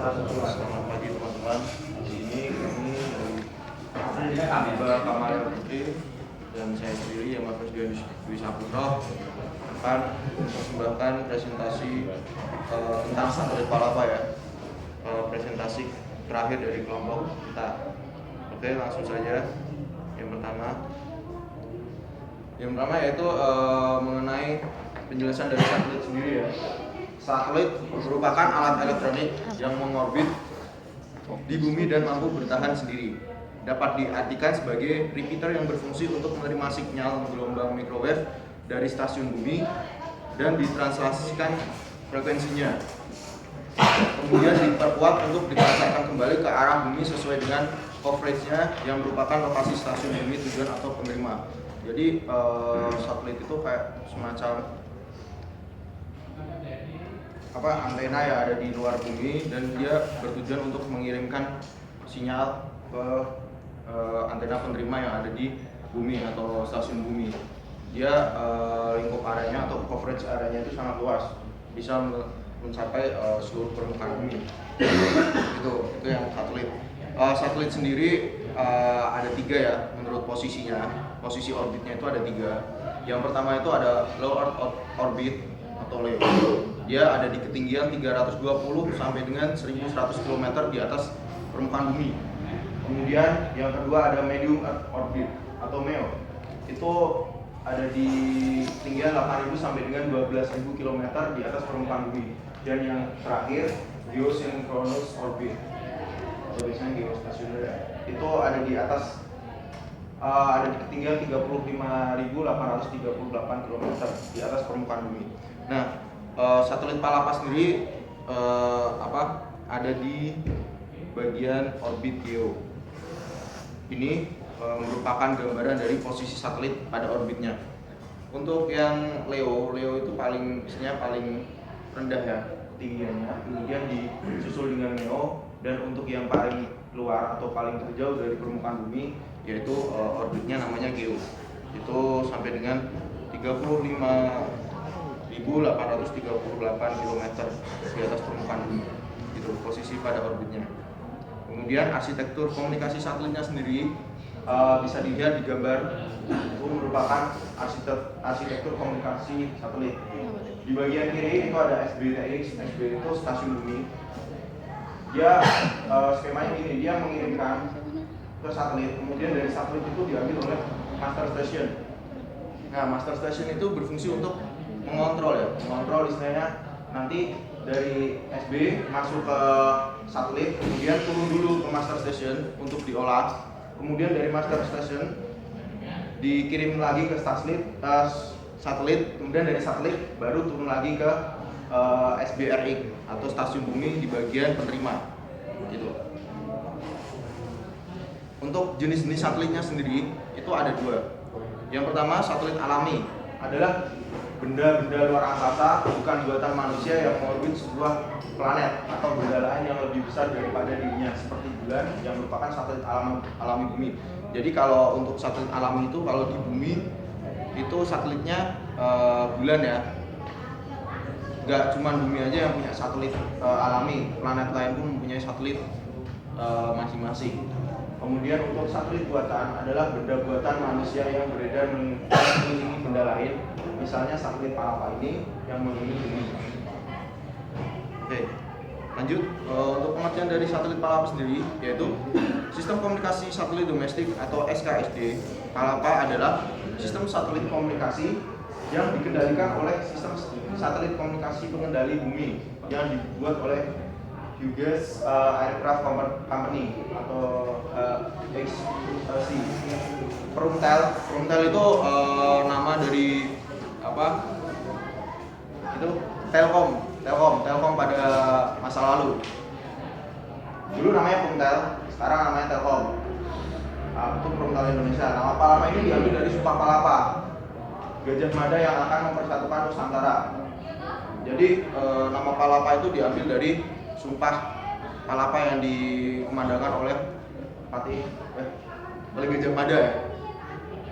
Selamat pagi teman-teman. Di sini kami dari Kamal Putri dan saya sendiri yang Mas Dwi Saputra akan mempersembahkan presentasi tentang satelit Palapa ya. Presentasi terakhir dari kelompok kita. Oke, langsung saja. Yang pertama yaitu mengenai penjelasan dari satelit sendiri ya. Satelit merupakan alat elektronik yang mengorbit di bumi dan mampu bertahan sendiri. Dapat diartikan sebagai repeater yang berfungsi untuk menerima sinyal gelombang microwave dari stasiun bumi dan ditranslasikan frekuensinya. Kemudian diperkuat untuk ditransferkan kembali ke arah bumi sesuai dengan coverage-nya yang merupakan lokasi stasiun bumi tujuan atau penerima. Jadi satelit itu kayak semacam antena yang ada di luar bumi dan dia bertujuan untuk mengirimkan sinyal ke antena penerima yang ada di bumi atau stasiun bumi. Dia lingkup areanya atau coverage areanya itu sangat luas, bisa mencapai seluruh permukaan bumi. itu yang satelit. Satelit sendiri ada 3 ya menurut posisinya. Posisi orbitnya itu ada 3. Yang pertama itu ada low Earth orbit atau LEO. Dia ada di ketinggian 320 sampai dengan 1100 km di atas permukaan bumi. Kemudian yang kedua ada medium Earth orbit atau MEO. Itu ada di ketinggian 8000 sampai dengan 12000 km di atas permukaan bumi. Dan yang terakhir geosynchronous orbit atau biasanya geostasioner. Itu ada di atas ada di ketinggian 35.838 km di atas permukaan bumi. Nah, satelit Palapa sendiri ada di bagian orbit geo. Ini merupakan gambaran dari posisi satelit pada orbitnya. Untuk yang LEO itu biasanya paling rendah ya ketinggiannya, kemudian disusul dengan MEO, dan untuk yang paling luar atau paling terjauh dari permukaan bumi yaitu orbitnya namanya geo. Itu sampai dengan 35.838 km di atas permukaan bumi. Itu posisi pada orbitnya. Kemudian arsitektur komunikasi satelitnya sendiri bisa dilihat di gambar. Itu merupakan arsitektur komunikasi satelit. Di bagian kiri itu ada SBTX. SB itu stasiun bumi. Dia skemanya gini, dia mengirimkan ke satelit, kemudian dari satelit itu diambil oleh master station. Nah, master station itu berfungsi untuk mengontrol istilahnya. Nanti dari SB masuk ke satelit, kemudian turun dulu ke master station untuk diolah. Kemudian dari master station dikirim lagi ke satelit, kemudian dari satelit baru turun lagi ke SBRX atau stasiun bumi di bagian penerima. Gitu. Untuk jenis-jenis satelitnya sendiri itu ada 2. Yang pertama, satelit alami adalah benda-benda luar angkasa bukan buatan manusia yang mengorbit sebuah planet atau benda lain yang lebih besar daripada dirinya, seperti bulan yang merupakan satelit alami bumi. Jadi kalau untuk satelit alami itu, kalau di bumi itu satelitnya bulan ya. Gak cuma bumi aja yang punya satelit alami, planet lain pun mempunyai satelit masing-masing. Kemudian untuk satelit buatan adalah benda buatan manusia yang beredar mengelilingi benda lain. Misalnya satelit Palapa ini yang mengelilingi bumi. Oke, lanjut. Untuk pengertian dari satelit Palapa sendiri yaitu sistem komunikasi satelit domestik atau SKSD. Palapa adalah sistem satelit komunikasi yang dikendalikan oleh sistem satelit komunikasi pengendali bumi yang dibuat oleh Hughes Aircraft Company atau HC. Perumtel itu nama dari itu Telkom pada masa lalu. Dulu namanya Perumtel, sekarang namanya Telkom. Itu Perumtel Indonesia. Nama Palapa ini diambil dari Sumpah Palapa, Gajah Mada yang akan mempersatukan Nusantara. Jadi nama Palapa itu diambil dari Sumpah Palapa yang dikumandangkan oleh Gajah Mada ya.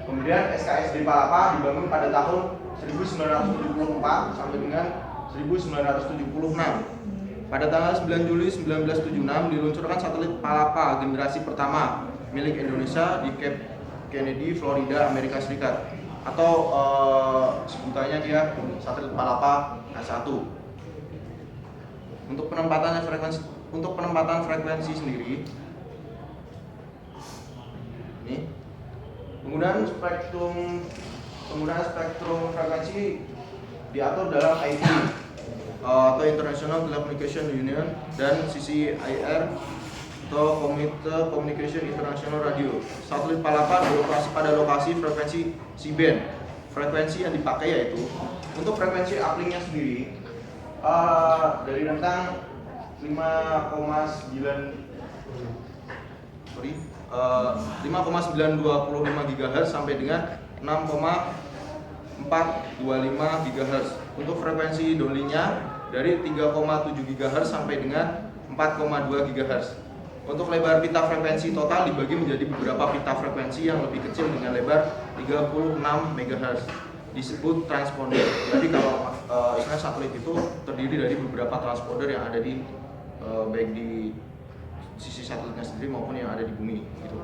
Kemudian SKSD Palapa dibangun pada tahun 1974 sampai dengan 1976. Pada tanggal 9 Juli 1976 diluncurkan satelit Palapa generasi pertama milik Indonesia di Cape Kennedy, Florida, Amerika Serikat. Atau sebutannya dia satelit Palapa A1. Untuk penempatan frekuensi sendiri, ini penggunaan spektrum frekuensi diatur dalam IP atau International Telecommunication Union dan CCIR atau Communication International Radio. Satelit Palapa beroperasi pada lokasi frekuensi C-band. Frekuensi yang dipakai yaitu untuk frekuensi uplink-nya sendiri dari rentang 5,925 GHz sampai dengan 6,425 GHz. Untuk frekuensi downlink-nya dari 3,7 GHz sampai dengan 4,2 GHz. Untuk lebar pita frekuensi total dibagi menjadi beberapa pita frekuensi yang lebih kecil dengan lebar 36 MHz. Disebut transponder. Jadi kalau istilah satelit itu terdiri dari beberapa transponder yang ada di baik di sisi satelitnya sendiri maupun yang ada di bumi. Gitu.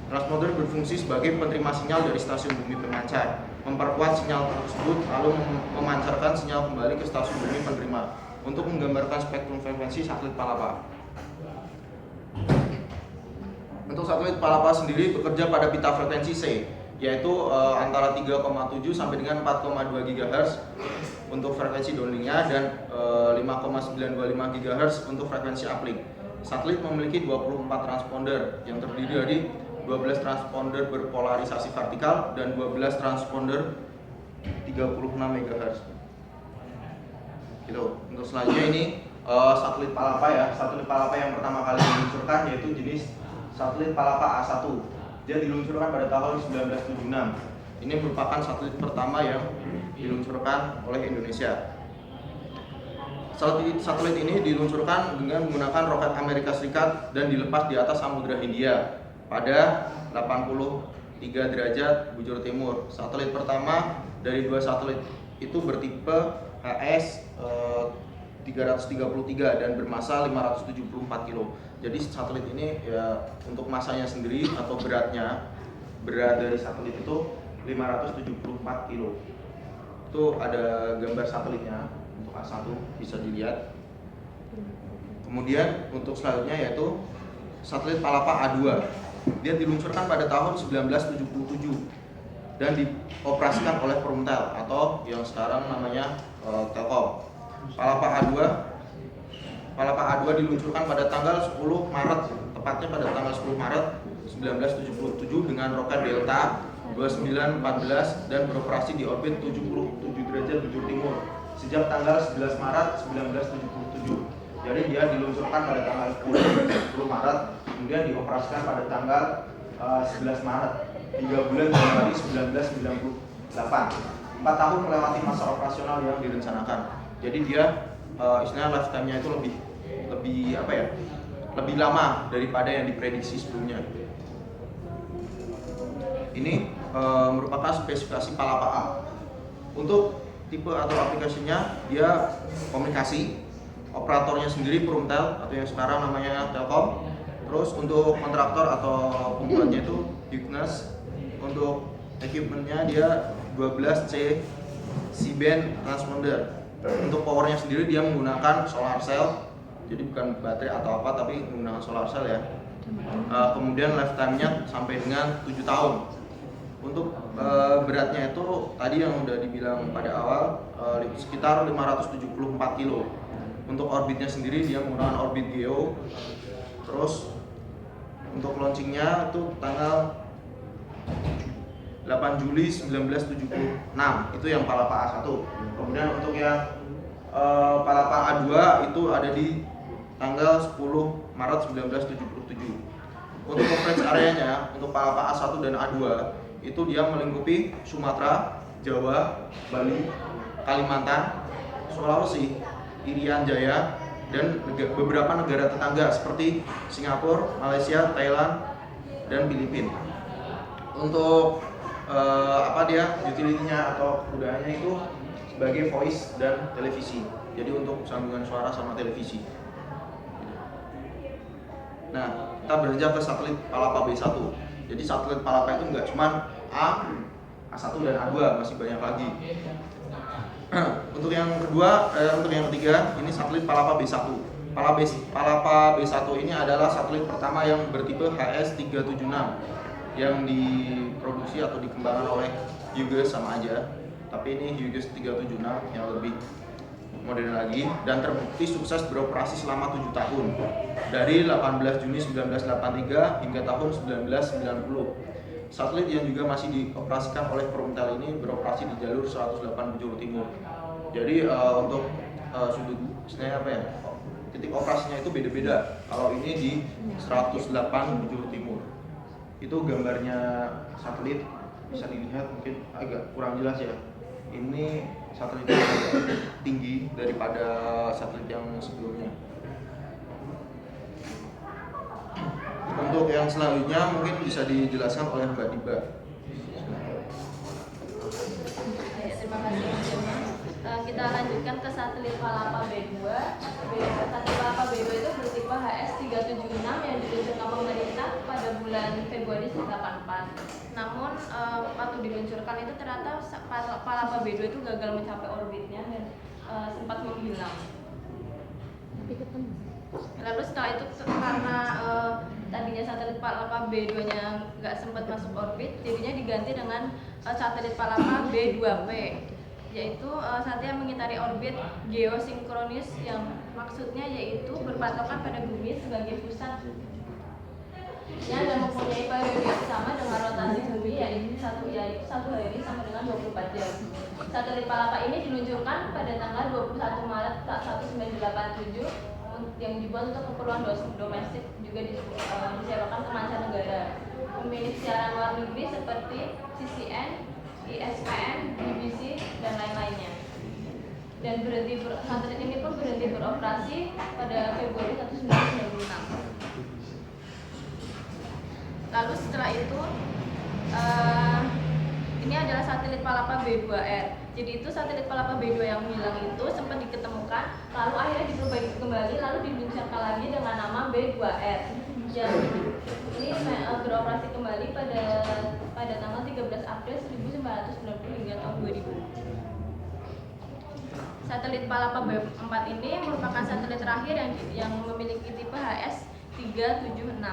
Transponder berfungsi sebagai penerima sinyal dari stasiun bumi pemancar, memperkuat sinyal tersebut lalu memancarkan sinyal kembali ke stasiun bumi penerima untuk menggambarkan spektrum frekuensi satelit Palapa. Untuk satelit Palapa sendiri bekerja pada pita frekuensi C, yaitu antara 3,7 sampai dengan 4,2 GHz untuk frekuensi downlink-nya dan 5,925 GHz untuk frekuensi uplink. Satelit memiliki 24 transponder yang terdiri dari 12 transponder berpolarisasi vertikal dan 12 transponder 36 MHz. Gitu. Untuk selanjutnya ini satelit Palapa ya. Satelit Palapa yang pertama kali diluncurkan yaitu jenis satelit Palapa A1. Dia diluncurkan pada tahun 1976. Ini merupakan satelit pertama yang diluncurkan oleh Indonesia. Satelit ini diluncurkan dengan menggunakan roket Amerika Serikat dan dilepas di atas Samudra Hindia pada 83 derajat bujur timur. Satelit pertama dari dua satelit itu bertipe HS 333 dan bermasa 574 kg. Jadi satelit ini ya untuk masanya sendiri atau berat dari satelit itu 574 kg. Itu ada gambar satelitnya untuk A1 bisa dilihat. Kemudian untuk selanjutnya yaitu satelit Palapa A2. Dia diluncurkan pada tahun 1977 dan dioperasikan oleh Perumtel atau yang sekarang namanya Telkom. Palapa A2 diluncurkan pada tanggal 10 Maret, tepatnya pada tanggal 10 Maret 1977 dengan roket Delta 2914 dan beroperasi di orbit 77 derajat bujur timur sejak tanggal 11 Maret 1977. Jadi dia diluncurkan pada tanggal 10 Maret, kemudian dioperasikan pada tanggal 11 Maret, 3 bulan Januari 1998. 4 tahun melewati masa operasional yang direncanakan. Jadi dia istilahnya lifetime-nya itu lebih lama daripada yang diprediksi sebelumnya. Ini merupakan spesifikasi Palapa A. Untuk tipe atau aplikasinya dia komunikasi, operatornya sendiri Perumtel atau yang sekarang namanya Telkom. Terus untuk kontraktor atau pembuatnya itu Hugnes. Untuk equipmentnya dia 12C C-band transponder. Untuk powernya sendiri dia menggunakan solar cell, jadi bukan baterai atau apa tapi menggunakan solar cell ya. Kemudian lifetime-nya sampai dengan 7 tahun. Untuk beratnya itu tadi yang udah dibilang pada awal sekitar 574 kg. Untuk orbitnya sendiri dia menggunakan orbit geo. Terus untuk launchingnya itu tanggal 8 Juli 1976 itu yang Palapa A1. Kemudian untuk yang Palapa A2 itu ada di tanggal 10 Maret 1977. Untuk coverage areanya untuk Palapa A1 dan A2 itu dia melingkupi Sumatera, Jawa, Bali, Kalimantan, Sulawesi, Irian Jaya, dan beberapa negara tetangga seperti Singapura, Malaysia, Thailand, dan Filipina. Untuk utility-nya atau kegunaannya itu sebagai voice dan televisi. Jadi untuk sambungan suara sama televisi. Nah, kita beranjak ke satelit Palapa B1. Jadi satelit Palapa itu nggak cuma A1 dan A2, masih banyak lagi. Untuk yang kedua, untuk yang ketiga, ini satelit Palapa B1. Palapa B1 ini adalah satelit pertama yang bertipe HS-376 yang diproduksi atau dikembangkan oleh Hughes, sama aja. Tapi ini Hughes 376 yang lebih modern lagi, dan terbukti sukses beroperasi selama 7 tahun dari 18 Juni 1983 hingga tahun 1990. Satelit yang juga masih dioperasikan oleh Perumtel ini beroperasi di jalur 108 penjuru timur. Jadi untuk sudut sebenarnya apa ya, titik operasinya itu beda-beda. Kalau ini di 108 penjuru timur. Itu gambarnya satelit, bisa dilihat, mungkin agak kurang jelas ya. Ini satelit yang tinggi daripada satelit yang sebelumnya. Untuk yang selanjutnya mungkin bisa dijelaskan oleh Mbak Diba. Terima kasih. Kita lanjutkan ke satelit Palapa B2. Satelit Palapa B2 itu bertipe HS-376 yang diluncurkan pemerintah pada bulan Februari 1984. Namun waktu diluncurkan itu ternyata Palapa B2 itu gagal mencapai orbitnya dan sempat menghilang. Lalu setelah itu karena tadinya satelit Palapa B2-nya nggak sempat masuk orbit, jadinya diganti dengan satelit Palapa B2P, yaitu satelit yang mengitari orbit geosinkronis, yang maksudnya yaitu berpatokan pada bumi sebagai pusat dan mempunyai periode yang sama dengan rotasi bumi, yaitu satu hari sama dengan 24 jam. Satelit Palapa ini diluncurkan pada tanggal 21 Maret 1987 yang dibuat untuk keperluan domestik, juga disewakan ke mancanegara. Pemilik siaran luar negeri seperti CCN, ISPN, BBC, dan lain-lainnya. Dan satelit ini pun berhenti beroperasi pada Februari 1996. Lalu setelah itu ini adalah satelit Palapa B2R. Jadi itu satelit Palapa B2 yang hilang itu sempat diketemukan, lalu akhirnya diperbaiki kembali, lalu diluncurkan lagi dengan nama B2R. Yang ini beroperasi kembali pada tanggal 13 April 1990 hingga tahun 2000. Satelit Palapa B4 ini merupakan satelit terakhir yang memiliki tipe HS-376.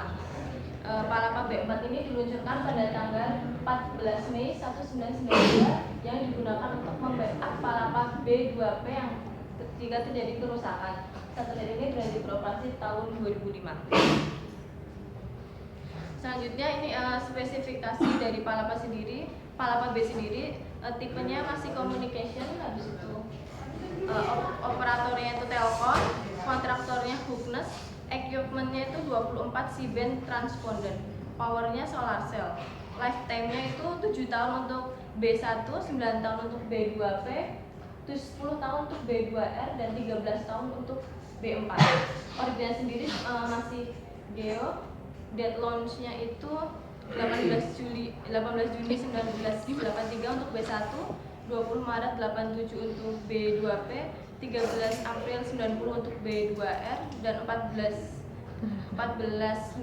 Palapa B4 ini diluncurkan pada tanggal 14 Mei 1992 yang digunakan untuk membackup Palapa B2P yang ketika terjadi kerusakan. Satelit ini berhenti beroperasi tahun 2005. Selanjutnya ini spesifikasi dari Palapa sendiri. Palapa B sendiri tipenya masih communication, habis itu operatornya itu Telkom, kontraktornya Hughes, equipmentnya itu 24 C-band transponder, powernya solar cell, lifetime-nya itu 7 tahun untuk B1, 9 tahun untuk B2P, 10 tahun untuk B2R, dan 13 tahun untuk B4. Orbitnya sendiri masih geo. Date launch-nya itu 18 Juni 1983 untuk B1, 20 Maret 87 untuk B2P, 13 April 90 untuk B2R, dan 14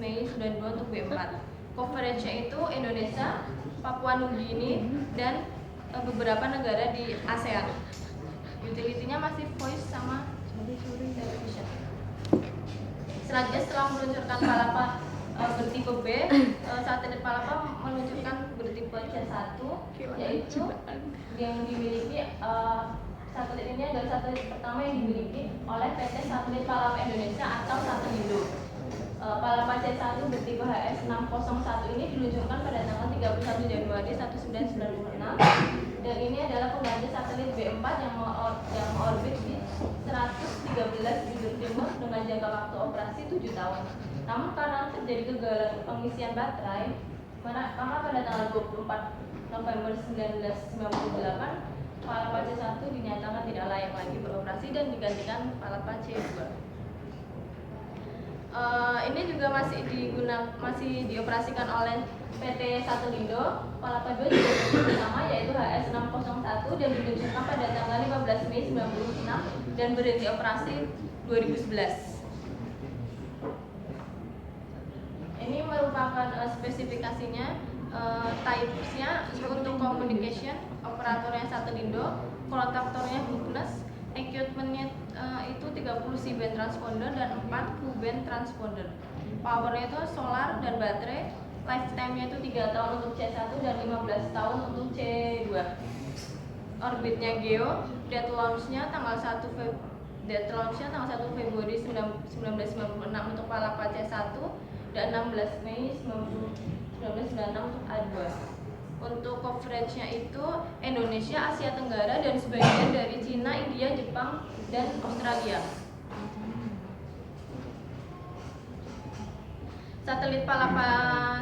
Mei 92 untuk B4. Coverage-nya itu Indonesia, Papua Nugini, dan beberapa negara di ASEAN. Utility-nya masih voice sama television. Selanjutnya, setelah meluncurkan Palapa bertipe B, satelit Palapa meluncurkan bertipe C1, yaitu yang dimiliki satelit ini adalah satelit pertama yang dimiliki oleh PT Satelit Palapa Indonesia atau Satelindo. Palapa C1 bertipe HS601 ini diluncurkan pada tanggal 31 Januari 1996, dan ini adalah pengganti satelit B4 yang mengorbit di 113 bujur timur dengan jangka waktu operasi 7 tahun. Namun karena terjadi kegagalan pengisian baterai, maka pada tanggal 24 November 1998 Palapa C1 dinyatakan tidak layak lagi beroperasi dan digantikan Palapa C2. Ini juga masih dioperasikan oleh PT Satelindo. Palapa 2 juga sama, yaitu HS601, dan diluncurkan pada tanggal 15 Mei 1996 dan berhenti operasi 2011. merupakan spesifikasinya, types-nya untuk communication, operatornya Satelindo, kontaktornya Hugnes, equipment-nya itu 30 C-band transponder dan 4 Q-band transponder. Power-nya itu solar dan baterai. Lifetime-nya itu 3 tahun untuk C1 dan 15 tahun untuk C2. Orbitnya Geo, date launch-nya tanggal 1 Februari 1996 untuk Palapa C1 dan 16 Mei 1996 untuk A2. Untuk coverage-nya itu Indonesia, Asia Tenggara, dan sebagian dari Cina, India, Jepang, dan Australia. Satelit Palapa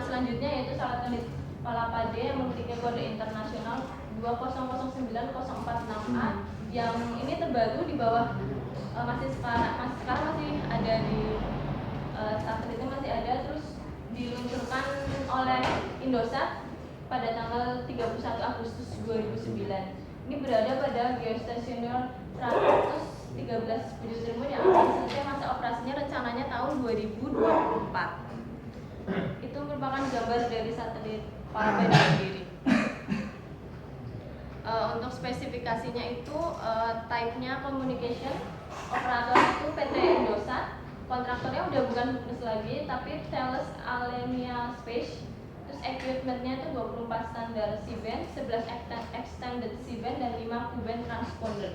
selanjutnya yaitu satelit Palapa D yang memiliki kode internasional 2009046A yang ini terbaru di bawah masih sekarang masih ada di satelitnya masih ada, terus diluncurkan oleh Indosat pada tanggal 31 Agustus 2009. Ini berada pada geostasioner 113 Budi Utomo yang akan selesai masa operasinya rencananya tahun 2024. Itu merupakan gambar dari satelit Palapa sendiri. Untuk spesifikasinya itu type-nya communication, operator itu PT Indosat, kontraktornya udah bukan Hugnes lagi tapi Thales Alenia Space. Terus equipment-nya itu 24 standar C-band, 11 extended C-band dan 5 Q-band transponder.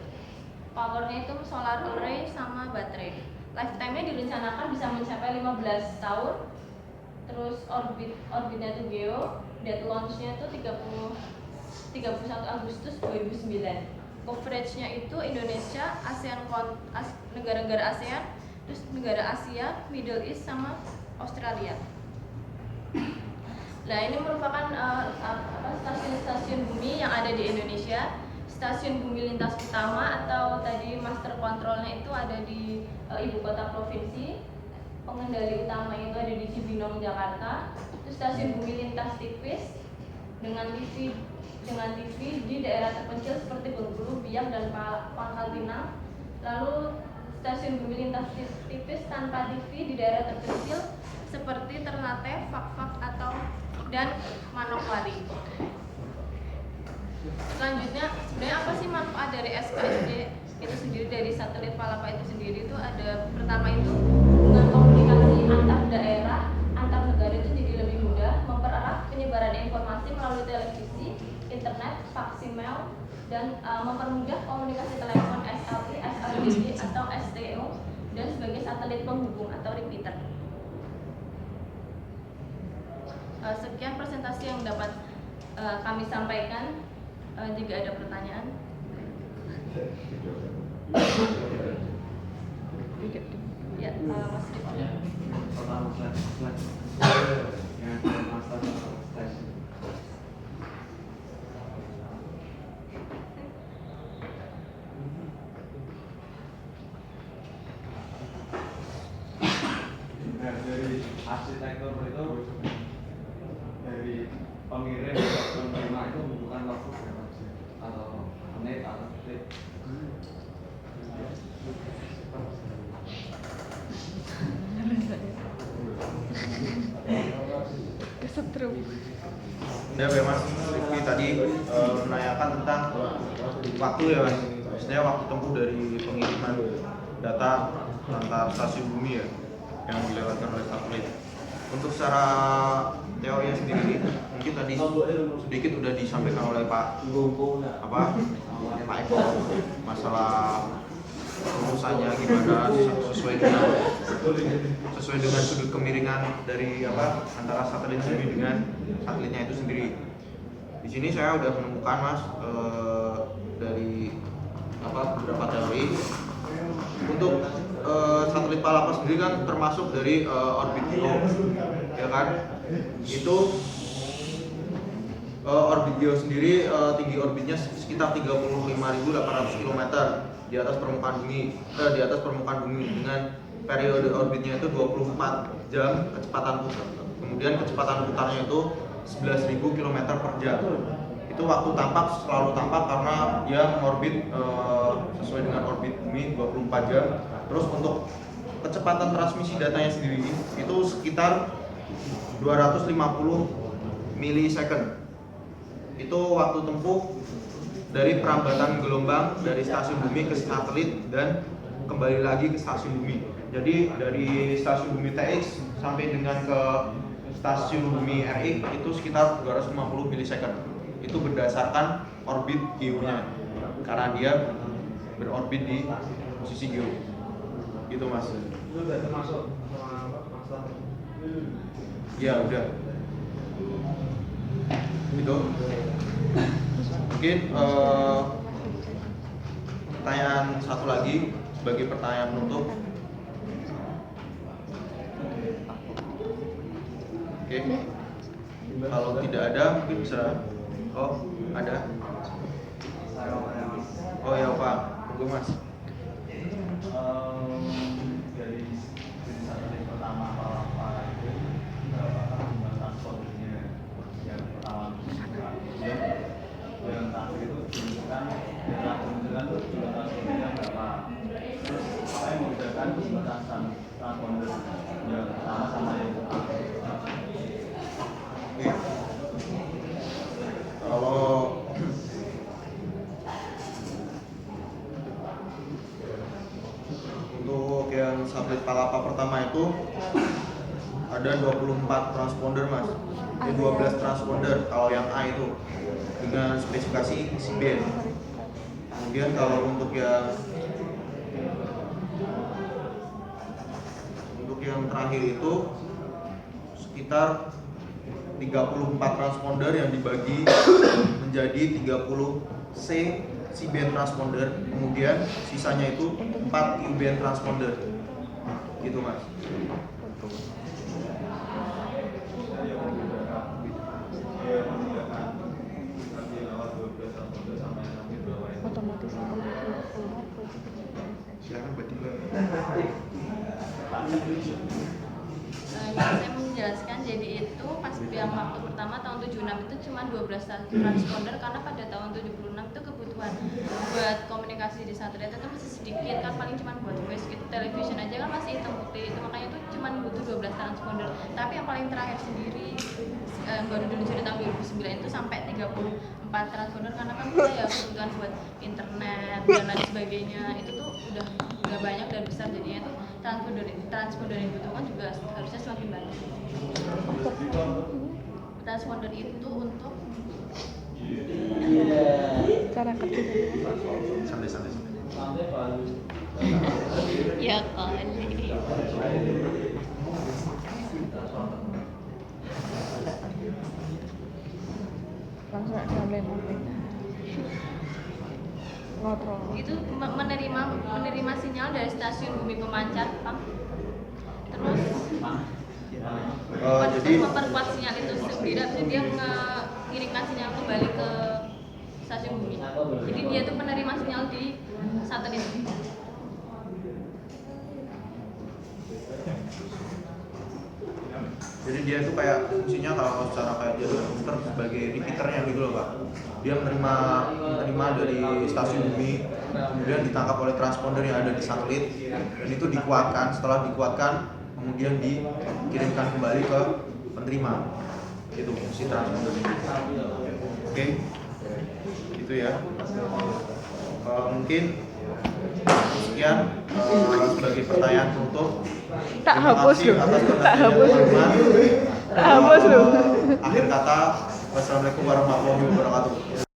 Power-nya itu solar array sama baterai. Lifetime-nya direncanakan bisa mencapai 15 tahun. Terus orbitnya itu Geo, date launch-nya itu 31 Agustus 2009. Coverage-nya itu Indonesia, negara-negara ASEAN, terus negara Asia, Middle East sama Australia. Nah, ini merupakan stasiun-stasiun bumi yang ada di Indonesia. Stasiun bumi lintas utama atau tadi master controlnya itu ada di ibu kota provinsi. Pengendali utama itu ada di Cibinong, Jakarta. Terus stasiun bumi lintas tipis dengan TV di daerah terpencil seperti Bengkulu, Biak, dan Pangkal Pinang. Lalu stasiun bumi lintas tipis tanpa TV di daerah terpencil seperti Ternate, Fak-Fak dan Manokwari. Selanjutnya, sebenarnya apa sih manfaat dari SKSD itu sendiri, dari satelit Palapa itu sendiri? Itu ada, pertama itu hubungan komunikasi antar daerah, antar negara itu jadi lebih mudah, mempererat penyebaran informasi melalui televisi, internet, faksimiles, dan mempermudah komunikasi telepon SLI, SLDD atau STO, dan sebagai satelit penghubung atau repeater. Sekian presentasi yang dapat kami sampaikan. Jika ada pertanyaan. Ya, Mas Rifki. Dari arsitektur itu, dari pengirim ke penerima itu membutuhkan waktu berapa jam atau menit atau detik? Ya, Mas Rifki tadi menanyakan tentang waktu ya, Mas. Maksudnya waktu tempuh dari pengiriman data antar stasiun bumi ya yang dilewatkan oleh satelit. Untuk secara teori sendiri mungkin tadi sedikit udah disampaikan oleh Pak Eko masalah rumusannya gimana sesuai dengan sudut kemiringan dari antara satelit bumi dengan satelitnya itu sendiri. Di sini saya udah menemukan, Mas, dari beberapa teori. Untuk satelit Palapa sendiri kan termasuk dari orbit Geo, ya kan? Itu orbit Geo sendiri tinggi orbitnya sekitar 35.800 km di atas permukaan bumi, dengan periode orbitnya itu 24 jam kecepatan putar. Kemudian kecepatan putarnya itu 11.000 km per jam. Itu waktu tampak selalu tampak karena dia mengorbit sesuai dengan orbit bumi 24 jam. Terus untuk kecepatan transmisi datanya sendiri itu sekitar 250 milisecond. Itu waktu tempuh dari perambatan gelombang dari stasiun bumi ke satelit dan kembali lagi ke stasiun bumi. Jadi dari stasiun bumi TX sampai dengan ke stasiun bumi RX itu sekitar 250 milisecond. Itu berdasarkan orbit geo-nya, karena dia berorbit di posisi geo. Gitu mas. Itu udah termasuk master. Ya udah. Itu. Mungkin pertanyaan satu lagi sebagai pertanyaan penutup. Oke. Kalau tidak ada mungkin bisa. Oh ada. Oh ya Pak, tunggu mas. Dari satelit pertama apa itu berapa jumlah transportnya yang pertama yang terakhir itu menunjukkan itu jumlah transportnya berapa, terus apa yang membedakan jumlah transponder yang pertama sama yang pertama. Oke. Kalau untuk yang satelit Palapa pertama itu ada 24 transponder mas, 12 transponder kalau yang A itu dengan spesifikasi C-band. Kemudian kalau untuk yang terakhir itu sekitar 34 transponder yang dibagi menjadi 30 C-band transponder, kemudian sisanya itu 4 U-band transponder. Gitu mas. Otomatis Silakan Mbak Tika. Saya menjelaskan, jadi itu pas yang waktu pertama tahun 76 itu cuma 12 transponder, karena pada tahun 76 itu kebutuhan buat komunikasi di satelit itu masih sedikit kan, paling cuma buat voice gitu, television aja kan masih hitam putih itu, makanya itu cuma butuh 12 transponder. Tapi yang paling terakhir sendiri baru diluncur di tahun 2009 itu sampai 34 transponder, karena kan kita ya kebutuhan buat internet dan lain sebagainya, itu tuh udah banyak dan besar, jadinya itu transponder yang dibutuhkan juga harusnya semakin banyak. Transponder itu untuk cara kerja. Santai. ya kali. Langsung sampai mati. Ngotrol. Itu menerima sinyal dari stasiun bumi pemancar, Pak. Terus Jadi memperkuat sinyal itu sendiri, habis itu dia mengirimkan sinyal kembali ke stasiun bumi. Jadi dia tuh penerima sinyal di satelit. Jadi dia itu kayak fungsinya kalau secara kayak jalur komputer sebagai repeaternya gitu loh Pak. Dia menerima dari stasiun bumi, kemudian ditangkap oleh transponder yang ada di satelit, dan itu dikuatkan. Setelah dikuatkan, kemudian dikirimkan kembali ke penerima. Itu fungsi transponder ini. Oke, itu ya. Mungkin sekian sebagai pertanyaan penutup. Tak Terima hapus kasih loh. atas Tak perhatiannya, hapus. teman-teman. Tak hapus loh. Akhir kata, wassalamualaikum warahmatullahi wabarakatuh.